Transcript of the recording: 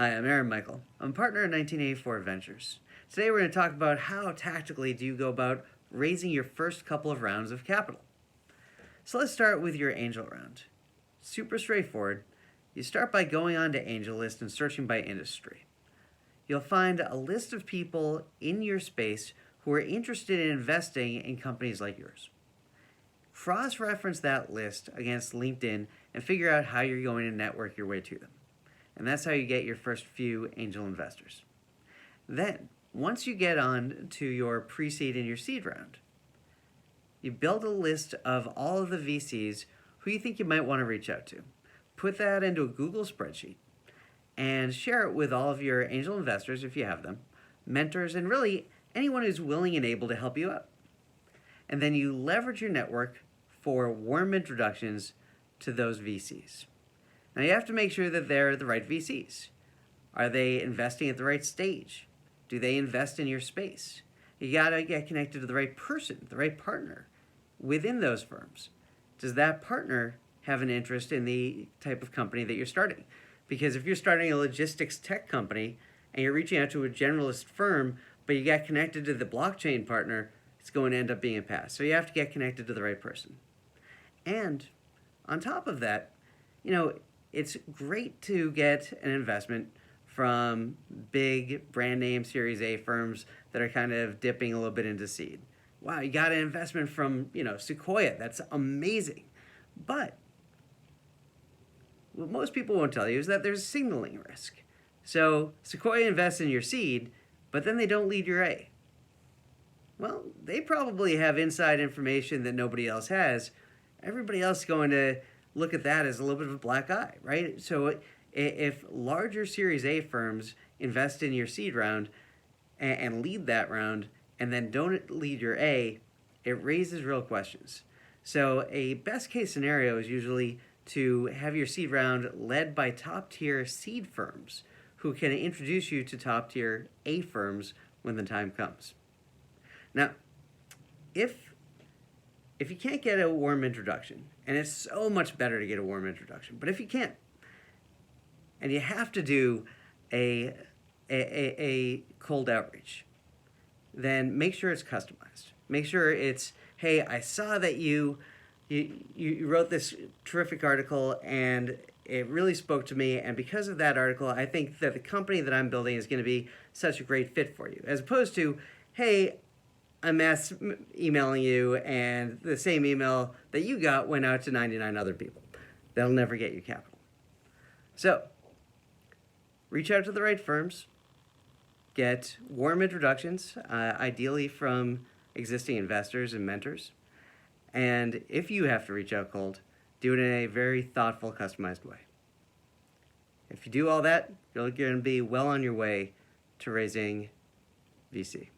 Hi, I'm Aaron Michael. I'm a partner in 1984 Ventures. Today we're going to talk about how tactically do you go about raising your first couple of rounds of capital. So let's start with your angel round. Super straightforward. You start by going on to AngelList and searching by industry. You'll find a list of people in your space who are interested in investing in companies like yours. Cross-reference that list against LinkedIn and figure out how you're going to network your way to them. And that's how you get your first few angel investors. Then, once you get on to your pre-seed and your seed round, you build a list of all of the VCs who you think you might want to reach out to. Put that into a Google spreadsheet and share it with all of your angel investors if you have them, mentors, and really anyone who's willing and able to help you out. And then you leverage your network for warm introductions to those VCs. Now you have to make sure that they're the right VCs. Are they investing at the right stage? Do they invest in your space? You gotta get connected to the right person, the right partner within those firms. Does that partner have an interest in the type of company that you're starting? Because if you're starting a logistics tech company and you're reaching out to a generalist firm, but you got connected to the blockchain partner, it's going to end up being a pass. So you have to get connected to the right person. And on top of that, it's great to get an investment from big brand name Series A firms that are kind of dipping a little bit into seed. Wow, you got an investment from, Sequoia. That's amazing. But what most people won't tell you is that there's a signaling risk. So Sequoia invests in your seed, but then they don't lead your A. Well, they probably have inside information that nobody else has. Everybody else is going to look at that as a little bit of a black eye, right? So if larger Series A firms invest in your seed round and lead that round and then don't lead your A, it raises real questions. So a best case scenario is usually to have your seed round led by top tier seed firms who can introduce you to top tier A firms when the time comes. Now, if you can't get a warm introduction, and it's so much better to get a warm introduction, but if you can't, and you have to do a cold outreach, then make sure it's customized. Make sure it's, hey, I saw that you wrote this terrific article and it really spoke to me, and because of that article, I think that the company that I'm building is going to be such a great fit for you. As opposed to, hey, I'm emailing you, and the same email that you got went out to 99 other people. That'll never get you capital. So, reach out to the right firms, get warm introductions, ideally from existing investors and mentors, and if you have to reach out cold, do it in a very thoughtful, customized way. If you do all that, you're going to be well on your way to raising VC.